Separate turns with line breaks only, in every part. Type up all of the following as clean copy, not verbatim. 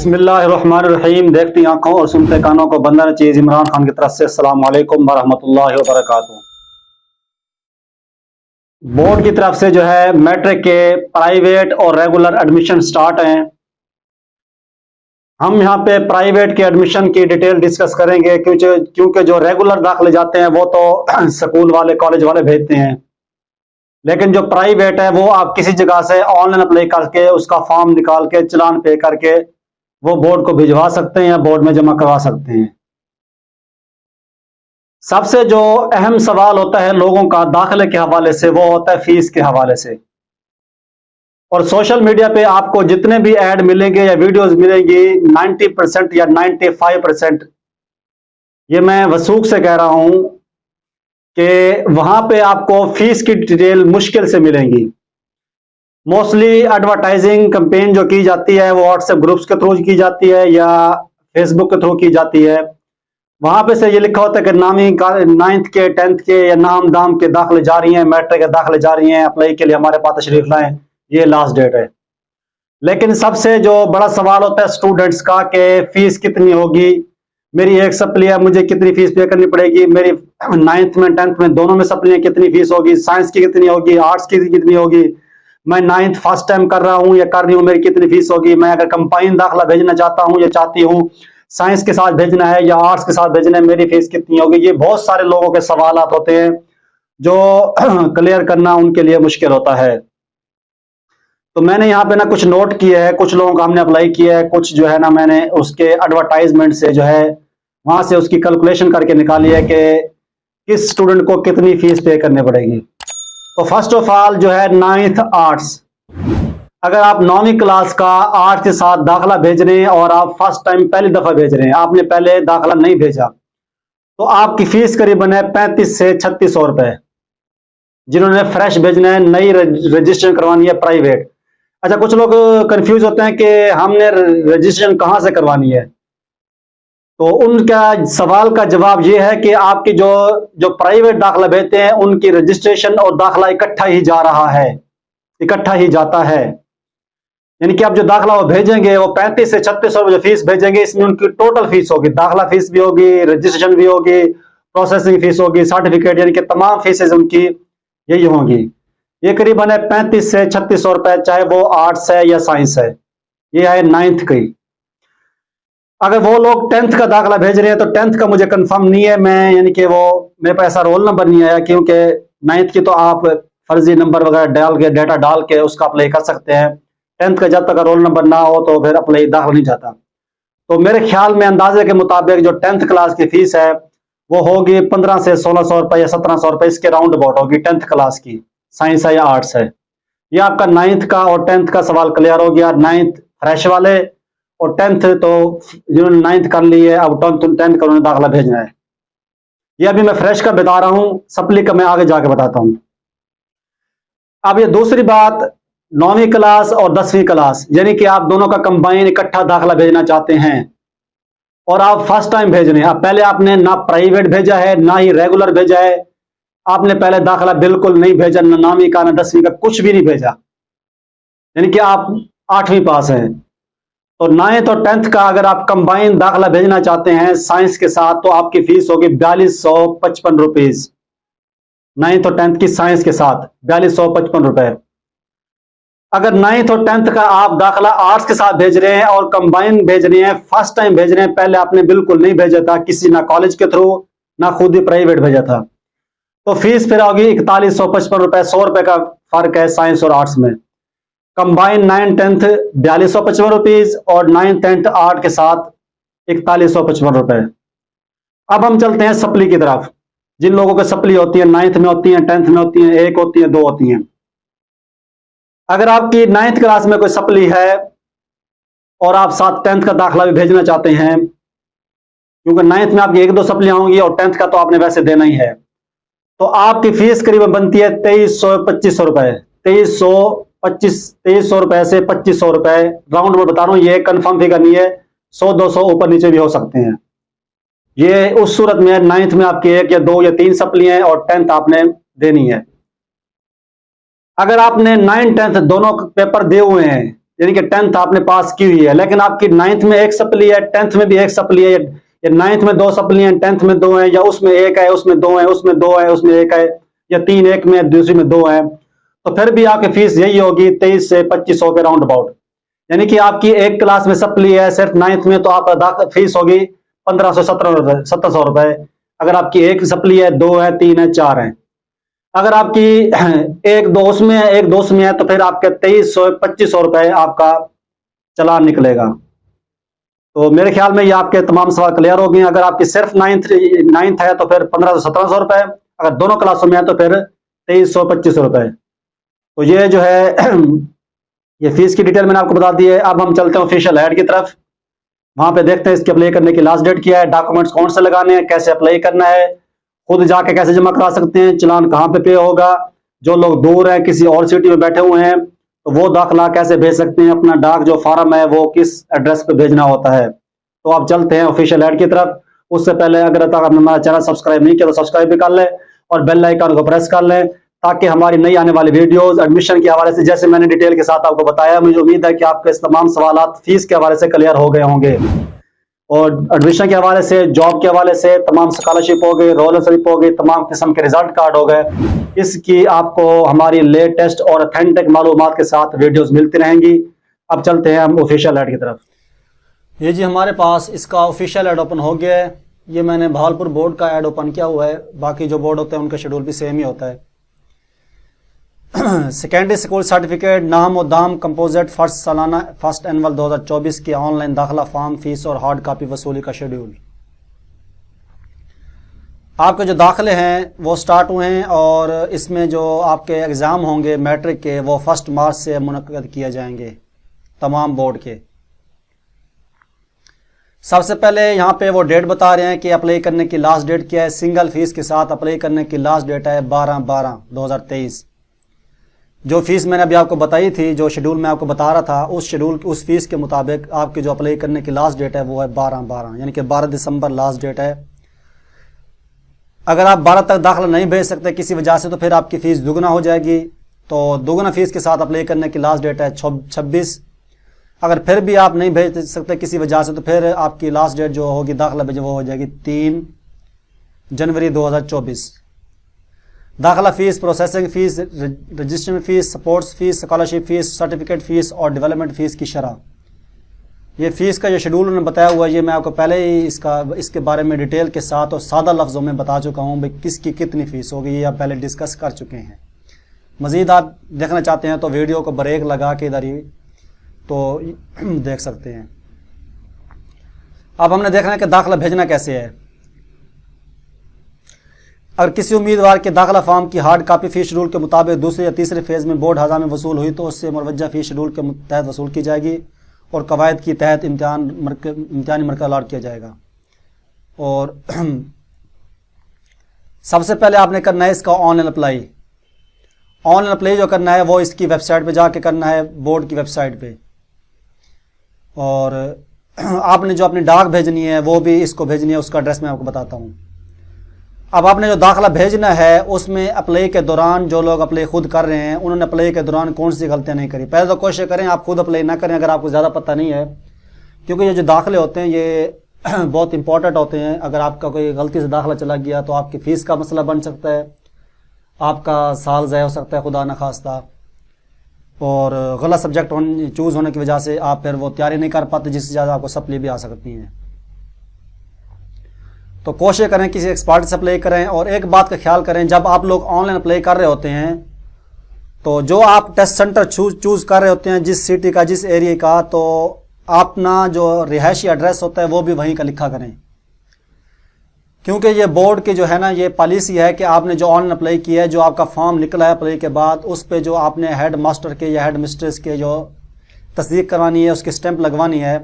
बिस्मिल्लाहिर्रहमानिर्रहीम। देखती आंखों और सुनते कानों को बंदा न चीज इमरान खान की तरफ से अस्सलाम वालेकुम वरहमतुल्लाहि वबरकातुहू। बोर्ड की तरफ से जो है मैट्रिक के प्राइवेट और रेगुलर एडमिशन स्टार्ट हैं। हम यहाँ पे प्राइवेट के एडमिशन की डिटेल डिस्कस करेंगे क्योंकि जो रेगुलर दाखिले जाते हैं वो तो स्कूल वाले कॉलेज वाले भेजते हैं, लेकिन जो प्राइवेट है वो आप किसी जगह से ऑनलाइन अप्लाई करके उसका फॉर्म निकाल के चालान पे करके वो बोर्ड को भिजवा सकते हैं या बोर्ड में जमा करवा सकते हैं। सबसे जो अहम सवाल होता है लोगों का दाखिले के हवाले से वो होता है फीस के हवाले से। और सोशल मीडिया पे आपको जितने भी ऐड मिलेंगे या वीडियोस मिलेंगी 90% या 95% ये मैं वसूख से कह रहा हूं कि वहां पे आपको फीस की डिटेल मुश्किल से मिलेंगी। मोस्टली एडवर्टाइजिंग कैंपेन जो की जाती है वो व्हाट्सएप ग्रुप्स के थ्रू की जाती है या फेसबुक के थ्रू की जाती है। वहां पे से ये लिखा होता है कि नामी 9th के 10th के या नाम दाम के दाखिले जारी हैं, मैट्रिक के दाखिले जारी हैं, अप्लाई के लिए हमारे पास तशरीफ लाएं, ये लास्ट डेट है। लेकिन सबसे जो बड़ा सवाल होता है स्टूडेंट्स का कि फीस कितनी होगी, मेरी एक सप्ली है, मुझे कितनी फीस पे करनी पड़ेगी, मेरी 9th में 10th में दोनों में सप्ली है, कितनी फीस होगी, साइंस की कितनी होगी, आर्ट्स की कितनी होगी, मैं 9th फर्स्ट टाइम कर रहा हूं या कर रही हूं, मेरी कितनी फीस होगी, मैं अगर कंबाइन दाखिला भेजना चाहता हूं या चाहती हूं, साइंस के साथ भेजना है या आर्ट्स के साथ भेजना है, मेरी फीस कितनी होगी। ये बहुत सारे लोगों के सवालात होते हैं जो क्लियर करना उनके लिए मुश्किल होता है। तो मैंने यहाँ पे ना कुछ नोट किया है, कुछ लोगों का हमने अप्लाई किया है, कुछ जो है ना मैंने उसके एडवर्टाइजमेंट से जो है वहां से उसकी कैलकुलेशन करके निकाली है कि किस स्टूडेंट को कितनी फीस पे करनी पड़ेगी। तो फर्स्ट ऑफ ऑल जो है 9th आर्ट्स, अगर आप 9वीं क्लास का आर्ट्स के साथ दाखिला भेज रहे हैं और आप फर्स्ट टाइम पहली दफा भेज रहे हैं, आपने पहले दाखिला नहीं भेजा, तो आपकी फीस करीबन है 35 से 3600 रुपए। जिन्होंने फ्रेश भेजना है, नई रजिस्ट्रेशन करवानी है प्राइवेट। अच्छा, कुछ लोग कंफ्यूज होते हैं कि हमने रजिस्ट्रेशन कहाँ से करवानी है, तो उनका सवाल का जवाब यह है कि आपकी जो प्राइवेट दाखिला भेजते हैं उनकी रजिस्ट्रेशन और दाखिला इकट्ठा ही जा रहा है, इकट्ठा ही जाता है। यानी कि आप जो दाखिला वो भेजेंगे वो 35 से 3600 जो फीस भेजेंगे, इसमें उनकी टोटल फीस होगी, दाखिला फीस भी होगी, रजिस्ट्रेशन भी होगी, प्रोसेसिंग फीस होगी, सर्टिफिकेट, यानी कि तमाम फीसेज उनकी यही होंगी। ये करीबन है 35 से 3600 रुपए, चाहे वो आर्ट्स है या साइंस है। ये है 9th की। अगर वो लोग 10th का दाखिला भेज रहे हैं तो 10th का मुझे कंफर्म नहीं है, मैं यानी कि वो मेरे पास ऐसा रोल नंबर नहीं आया, क्योंकि 9th की तो आप फर्जी नंबर वगैरह डाल के डेटा डाल के उसका अप्लाई कर सकते हैं। 10th का जब तक रोल नंबर ना हो तो फिर अप्लाई दाखिल नहीं जाता। तो मेरे ख्याल में अंदाजे के मुताबिक जो 10th क्लास की फीस है वो होगी 15 से 1600 रुपए या 1700 रुपए, इसके राउंड अबाउट होगी 10th क्लास की, साइंस है या आर्ट्स है। ये आपका 9th का और 10th का सवाल क्लियर हो गया। 9th फ्रेश वाले और 10th तो जिन्होंने 9th कर ली है अब 10th का उन्होंने दाखिला भेजना है। ये अभी मैं फ्रेश का बता रहा हूं, सप्ली का मैं आगे जाके बताता हूं। अब ये दूसरी बात, 9वीं क्लास और 10वीं क्लास, यानी कि आप दोनों का कंबाइन इकट्ठा दाखिला भेजना चाहते हैं और आप फर्स्ट टाइम भेज रहे हैं। आप पहले आपने ना प्राइवेट भेजा है ना ही रेगुलर भेजा है, आपने पहले दाखिला बिल्कुल नहीं भेजा, ना 9वीं का ना 10वीं का, कुछ भी नहीं भेजा, यानी कि आप 8वीं पास हैं। तो 9th और 10th का अगर आप कंबाइन दाखिला भेजना चाहते हैं साइंस के साथ तो आपकी फीस होगी 4255 रुपीज। 9th और 10th की साइंस के साथ 4255 रुपए। अगर 9th और 10th का आप दाखिला आर्ट्स के साथ भेज रहे हैं और कंबाइन भेज रहे हैं, फर्स्ट टाइम भेज रहे हैं, पहले आपने बिल्कुल नहीं भेजा था किसी, ना कॉलेज के थ्रू ना खुद ही प्राइवेट भेजा था, तो फीस फिर होगी 4155 रुपए। 100 रुपए का फर्क है साइंस और आर्ट्स में। कंबाइन 9th 10th 4255 रुपीज और 9th 10th आर्ट के साथ 4155 रुपए। अब हम चलते हैं सप्ली की तरफ। जिन लोगों की सप्ली होती है 9th में होती है, 10th में होती है, एक होती है, दो होती हैं। अगर आपकी 9th क्लास में कोई सप्ली है और आप साथ 10th का दाखिला भी भेजना चाहते हैं, क्योंकि 9th में आपकी एक दो सप्लियां होंगी और 10th का तो आपने वैसे देना ही है, तो आपकी फीस करीबन बनती है 2300-2500 रुपए। 2300 रुपए से 2500 रुपए, राउंड में बता रहा हूं, ये कंफर्म फिगर नहीं है, 100-200 ऊपर नीचे भी हो सकते हैं। ये उस सूरत में 9th में आपकी एक या दो या तीन सप्लियां हैं और 10th आपने देनी है। अगर आपने 9th 10th दोनों पेपर दिए हुए हैं, यानी कि 10th आपने पास की हुई है, लेकिन आपकी 9th में एक सप्ली है, 10th में भी एक सप्ली है, या 9th में 2 सप्ली हैं, 10th में 2 हैं, या उसमें एक है, उसमें 2 है, उसमें 2 है, उसमें एक है, या 3 एक में दूसरी में 2 है, तो फिर भी आपकी फीस यही होगी 23 से 2500 के राउंड अबाउट। यानी कि आपकी एक क्लास में सप्ली है सिर्फ 9th में, तो आपका फीस होगी 1700 रुपए। अगर आपकी एक सप्ली है, 2 है, 3 है, 4 है। अगर आपकी एक दोस्त में है, एक दोस्त में है, तो फिर आपके 2300-2500 रुपए आपका चालान निकलेगा। तो मेरे ख्याल में ये आपके तमाम सवाल क्लियर हो गए। अगर आपकी सिर्फ 9th है तो फिर 1500-1700 रुपए, अगर दोनों क्लासों में है तो फिर 2300-2500 रुपए। तो ये जो है ये फीस की डिटेल मैंने आपको बता दी है। अब हम चलते हैं ऑफिशियल ऐड की तरफ। वहां पे देखते हैं इसके अप्लाई करने की लास्ट डेट क्या है, डॉक्यूमेंट्स कौन से लगाने हैं, कैसे अप्लाई करना है, खुद जाके कैसे जमा करा सकते हैं, चालान कहाँ पे होगा, जो लोग दूर हैं किसी और सिटी में बैठे हुए हैं तो वो दाखिला कैसे भेज सकते हैं, अपना डाक जो फार्म है वो किस एड्रेस पे भेजना होता है। तो आप चलते हैं ऑफिशियल ऐड की तरफ। उससे पहले अगर तक आपने हमारा चैनल सब्सक्राइब नहीं किया तो सब्सक्राइब भी कर लें और बेल आइकन को प्रेस कर लें, ताकि हमारी नई आने वाली वीडियोस एडमिशन के हवाले से, जैसे मैंने डिटेल के साथ आपको बताया, मुझे उम्मीद है कि आपके इस तमाम सवालात फीस के हवाले से क्लियर हो गए होंगे, और एडमिशन के हवाले से, जॉब के हवाले से, तमाम स्कॉलरशिप हो गई, रोल स्लिप हो गई, तमाम किस्म के रिजल्ट कार्ड हो गए। इसकी आपको हमारी लेटेस्ट और ऑथेंटिक मालूमात के साथ वीडियोस मिलती रहेंगी। अब चलते हैं हम ऑफिशियल ऐड की तरफ। ये जी हमारे पास इसका ऑफिशियल ऐड ओपन हो गया है। ये मैंने भावलपुर बोर्ड का ऐड ओपन किया हुआ है, बाकी जो बोर्ड होते हैं उनका शेड्यूल भी सेम ही होता है। सेकेंडरी स्कूल सर्टिफिकेट, नाम और दाम कंपोजिट, फर्स्ट एनुअल 2024 के ऑनलाइन दाखिला फॉर्म, फीस और हार्ड कॉपी वसूली का शेड्यूल। आपके जो दाखिले हैं वो स्टार्ट हुए हैं, और इसमें जो आपके एग्ज़ाम होंगे मैट्रिक के वो 1 मार्च से मुनक्किद किए जाएंगे तमाम बोर्ड के। सबसे पहले यहाँ पे वो डेट बता रहे हैं कि अप्लाई करने की लास्ट डेट क्या है। सिंगल फीस के साथ अप्लाई करने की लास्ट डेट है 12/12/2023। जो फीस मैंने अभी आपको बताई थी, जो शेड्यूल मैं आपको बता रहा था, उस शेड्यूल उस फीस के मुताबिक आपकी जो अप्लाई करने की लास्ट डेट है वो है 12/12, यानी कि 12 दिसंबर लास्ट डेट है। अगर आप 12 तक दाखिला नहीं भेज सकते किसी वजह से, तो फिर आपकी फ़ीस दुगना हो जाएगी। तो दुगना फीस के साथ अप्लाई करने की लास्ट डेट है 26। अगर फिर भी आप नहीं भेज सकते किसी वजह से, तो फिर आपकी लास्ट डेट जो होगी दाखिला भेजने वो हो जाएगी 3 जनवरी 2024। दाखिला fees, processing fees, registration fees, supports fees, scholarship fees, certificate fees और डेवलपमेंट फ़ीस की शरह। ये फ़ीस का जो शेड्यूल उन्होंने बताया हुआ है, ये मैं आपको पहले ही इसके बारे में डिटेल के साथ और सादा लफ्ज़ों में बता चुका हूँ भाई किसकी कितनी फ़ीस होगी, ये आप पहले डिस्कस कर चुके हैं। मज़ीद आप देखना चाहते हैं तो वीडियो को ब्रेक लगा के इधर ही तो देख सकते हैं। अब हमने देखना है कि दाखिला भेजना कैसे है। अगर किसी उम्मीदवार के दाखिला फॉर्म की हार्ड कॉपी फ़ीस शेड्यूल के मुताबिक दूसरे या तीसरे फेज़ में बोर्ड हज़ा में वसूल हुई तो उससे मुरवजा फ़ीस शेड्यूल के तहत वसूल की जाएगी और कवायद के तहत इम्तिहानी मरकज़ अलॉट किया जाएगा। और सबसे पहले आपने करना है इसका ऑनलाइन अप्लाई। ऑनलाइन अप्लाई जो करना है वो इसकी वेबसाइट पे जाके करना है, बोर्ड की वेबसाइट पे। और आपने जो अपनी डाक भेजनी है वो भी इसको भेजनी है, उसका एड्रेस मैं आपको बताता हूँ। अब आपने जो दाखिला भेजना है उसमें अप्लाई के दौरान जो लोग अप्लाई खुद कर रहे हैं उन्होंने अप्लाई के दौरान कौन सी गलतियां नहीं करी। पहले तो कोशिश करें आप खुद अप्लाई ना करें अगर आपको ज़्यादा पता नहीं है, क्योंकि ये जो दाखिले होते हैं ये बहुत इंपॉर्टेंट होते हैं। अगर आपका कोई गलती से दाखिला चला गया तो आपकी फ़ीस का मसला बन सकता है, आपका साल ज़ाया हो सकता है खुदा न खास्ता, और गलत सब्जेक्ट चूज़ होने की वजह से आप फिर वो तैयारी नहीं कर पाते, जिससे ज़्यादा आपको सप्ली भी आ सकती हैं। तो कोशिश करें किसी एक्सपर्ट से अप्लाई करें। और एक बात का ख्याल करें, जब आप लोग ऑनलाइन अप्लाई कर रहे होते हैं तो जो आप टेस्ट सेंटर चूज़ कर रहे होते हैं, जिस सिटी का, जिस एरिया का, तो अपना जो रिहायशी एड्रेस होता है वो भी वहीं का लिखा करें। क्योंकि ये बोर्ड की जो है ना ये पॉलिसी है कि आपने जो ऑनलाइन अप्लाई किया है, जो आपका फॉर्म निकला है अप्लाई के बाद, उस पे जो आपने हेड मास्टर के या हेड मिस्ट्रेस के जो तस्दीक करवानी है, उसकी स्टैंप लगवानी है,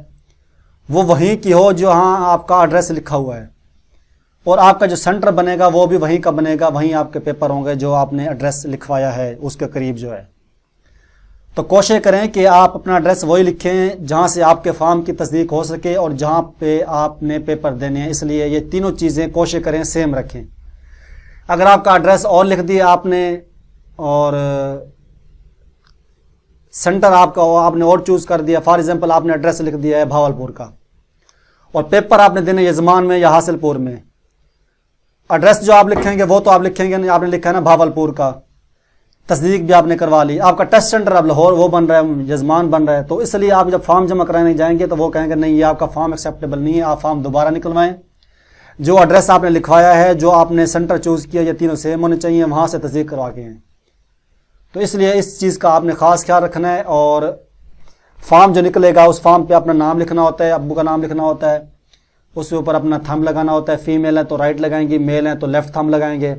वो वहीं की हो जो हाँ आपका एड्रेस लिखा हुआ है। और आपका जो सेंटर बनेगा वो भी वहीं का बनेगा, वहीं आपके पेपर होंगे जो आपने एड्रेस लिखवाया है उसके करीब जो है। तो कोशिश करें कि आप अपना एड्रेस वही लिखें जहां से आपके फॉर्म की तस्दीक हो सके और जहां पे आपने पेपर देने हैं। इसलिए ये तीनों चीज़ें कोशिश करें सेम रखें। अगर आपका एड्रेस और लिख दिया आपने और सेंटर आपका हो, आपने और चूज कर दिया। फॉर एग्जांपल आपने एड्रेस लिख दिया है भावलपुर का, और पेपर आपने देना यजमान में या हासिलपुर में। एड्रेस जो आप लिखेंगे वो तो आप लिखेंगे नहीं, आपने लिखा है ना भावलपुर का, तस्दीक भी आपने करवा ली। आपका टेस्ट सेंटर अब लाहौर वो बन रहा है, यजमान बन रहा है, तो इसलिए आप जब फॉर्म जमा कराने जाएंगे तो वो कहेंगे नहीं ये आपका फॉर्म एक्सेप्टेबल नहीं है, आप फॉर्म दोबारा निकलवाएं। जो एड्रेस आपने लिखवाया है, जो आपने सेंटर चूज किया, ये तीनों सेम होने चाहिए, वहां से तस्दीक करवा के हैं। तो इसलिए इस चीज़ का आपने खास ख्याल रखना है। और फॉर्म जो निकलेगा उस फॉर्म पे अपना नाम लिखना होता है, अब्बू का नाम लिखना होता है, उसके ऊपर अपना थंब लगाना होता है। फीमेल है तो राइट लगाएंगे, मेल है तो लेफ्ट थंब लगाएंगे।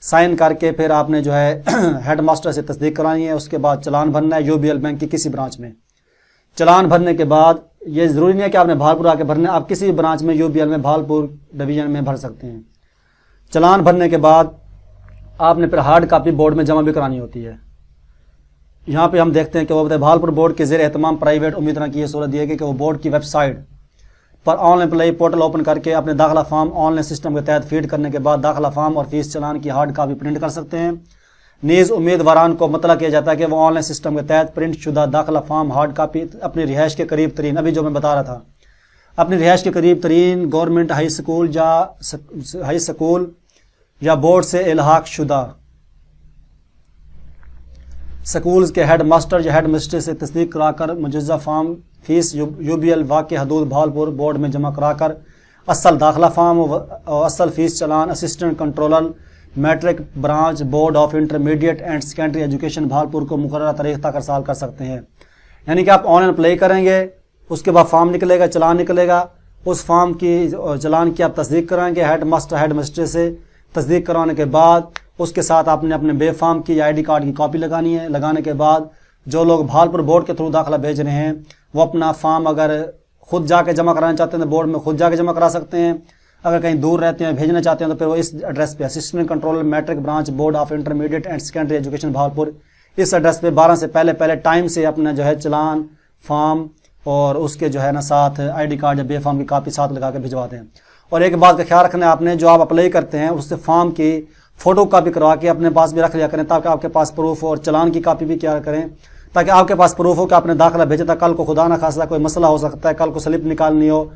साइन करके फिर आपने जो है हेड मास्टर से तस्दीक करानी है। उसके बाद चलान भरना है यूबीएल बैंक की किसी ब्रांच में। चलान भरने के बाद ये ज़रूरी नहीं है कि आपने भावलपुर आके भरना है, आप किसी भी ब्रांच में यूबीएल में भावलपुर डिवीजन में भर सकते हैं। चलान भरने के बाद आपने फिर हार्ड कापी बोर्ड में जमा भी करानी होती है। यहाँ पे हम देखते हैं कि वो बताए भावलपुर बोर्ड के ज़ेर एहतमाम प्राइवेट उम्मीदवार की ये सहूलत दी गई कि वो बोर्ड की वेबसाइट पर ऑनलाइन अप्लाई पोर्टल ओपन करके अपने दाखिला फॉर्म ऑनलाइन सिस्टम के तहत फीड करने के बाद दाखिला फॉर्म और फीस चलान की हार्ड कापी प्रिंट कर सकते हैं। नीज़ उम्मीदवारान को मतला किया जाता है कि वो ऑनलाइन सिस्टम के तहत प्रिंट शुदा दाखिला फॉर्म हार्ड कापी अपनी रिहाइश के करीब तरीन, अभी जो मैं बता रहा था, अपनी रिहाइश के करीब तरीन गवर्नमेंट हाई स्कूल या बोर्ड से इल्हाक शुदा स्कूल्स के हेड मास्टर या हेड मिस्ट्रेस से तस्दीक कराकर मुजज़्ज़ा फॉर्म फीस यूबीएल वाक़ हदूद भावलपुर बोर्ड में जमा कराकर असल दाखिला फॉर्म और असल fee challan assistant controller matric branch board of intermediate and secondary education Bahawalpur को मुकर्रर तारीख तक अरसाल कर सकते हैं। यानी कि आप ऑनलाइन अप्लाई करेंगे, उसके बाद फॉर्म निकलेगा, चलान निकलेगा, उस फॉर्म की चलान की आप तस्दीक कराएंगे हेड मास्टर हेड मिस्ट्रेस से। तस्दीक करवाने के बाद उसके साथ आपने अपने बे फॉर्म की आईडी कार्ड की कॉपी लगानी है। लगाने के बाद जो लोग भावलपुर बोर्ड के थ्रू दाखिला भेज रहे हैं वो अपना फॉर्म अगर खुद जाके जमा कराना चाहते हैं तो बोर्ड में खुद जाके जमा करा सकते हैं। अगर कहीं दूर रहते हैं भेजना चाहते हैं तो फिर वो इस एड्रेस पे assistant controller matric branch board of intermediate and secondary education Bahawalpur, इस एड्रेस पे 12 से पहले टाइम से अपना जो है चलान फॉर्म और उसके जो है ना साथ आईडी कार्ड या बे फॉर्म की कॉपी साथ लगा के भिजवा दें। और एक बात का ख्याल रखना है आपने, जो आप अप्लाई करते हैं उससे फॉर्म की फोटो कॉपी करवा के अपने पास भी रख लिया करें ताकि आपके पास प्रूफ हो, और चलान की कॉपी भी क्या करें ताकि आपके पास प्रूफ हो कि आपने दाखिला भेजा था। कल को खुदा ना खासा कोई मसला हो सकता है, कल को स्लिप निकालनी हो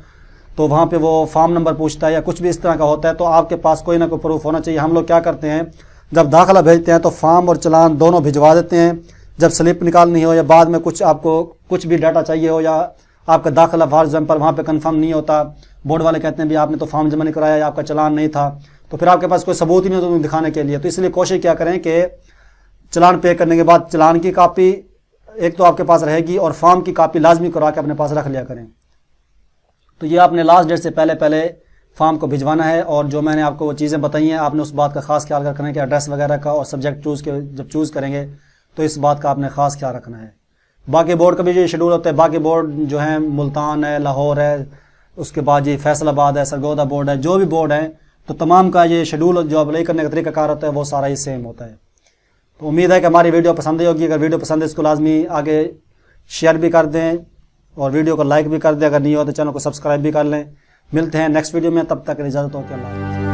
तो वहाँ पे वो फॉर्म नंबर पूछता है या कुछ भी इस तरह का होता है, तो आपके पास कोई ना कोई प्रूफ होना चाहिए। हम लोग क्या करते हैं जब दाखिला भेजते हैं तो फॉर्म और चलान दोनों भिजवा देते हैं। जब स्लिप निकालनी हो या बाद में कुछ आपको कुछ भी डाटा चाहिए हो या आपका दाखिला फॉर एग्जाम्पल वहाँ पे कंफर्म नहीं होता, बोर्ड वाले कहते हैं भी आपने तो फॉर्म जमा नहीं कराया या आपका चलान नहीं था, तो फिर आपके पास कोई सबूत ही नहीं होता दिखाने के लिए। तो इसलिए कोशिश क्या करें कि चलान पे करने के बाद चलान की कॉपी एक तो आपके पास रहेगी और फॉर्म की कॉपी लाजमी करा के अपने पास रख लिया करें। तो ये आपने लास्ट डेट से पहले फॉर्म को भिजवाना है। और जो मैंने आपको वो चीज़ें बताई हैं आपने उस बात का खास ख्याल रखना है कि एड्रेस वगैरह का और सब्जेक्ट जब चूज़ करेंगे तो इस बात का आपने खास ख्याल रखना है। बाकी बोर्ड का भी जो शेड्यूल होता है, बाकी बोर्ड जो है मुल्तान है, लाहौर है, उसके बाद ये फैसलाबाद है, सरगोदा बोर्ड है, जो भी बोर्ड है तो तमाम का ये शेड्यूल जो अप्लाई करने का तरीकाकार होता है वो सारा ही सेम होता है। तो उम्मीद है कि हमारी वीडियो पसंद ही होगी। अगर वीडियो पसंद है इसको लाजमी आगे शेयर भी कर दें और वीडियो को लाइक भी कर दें। अगर नहीं हो तो चैनल को सब्सक्राइब भी कर लें। मिलते हैं नेक्स्ट वीडियो में, तब तक इजाज़त हो के अल्लाह।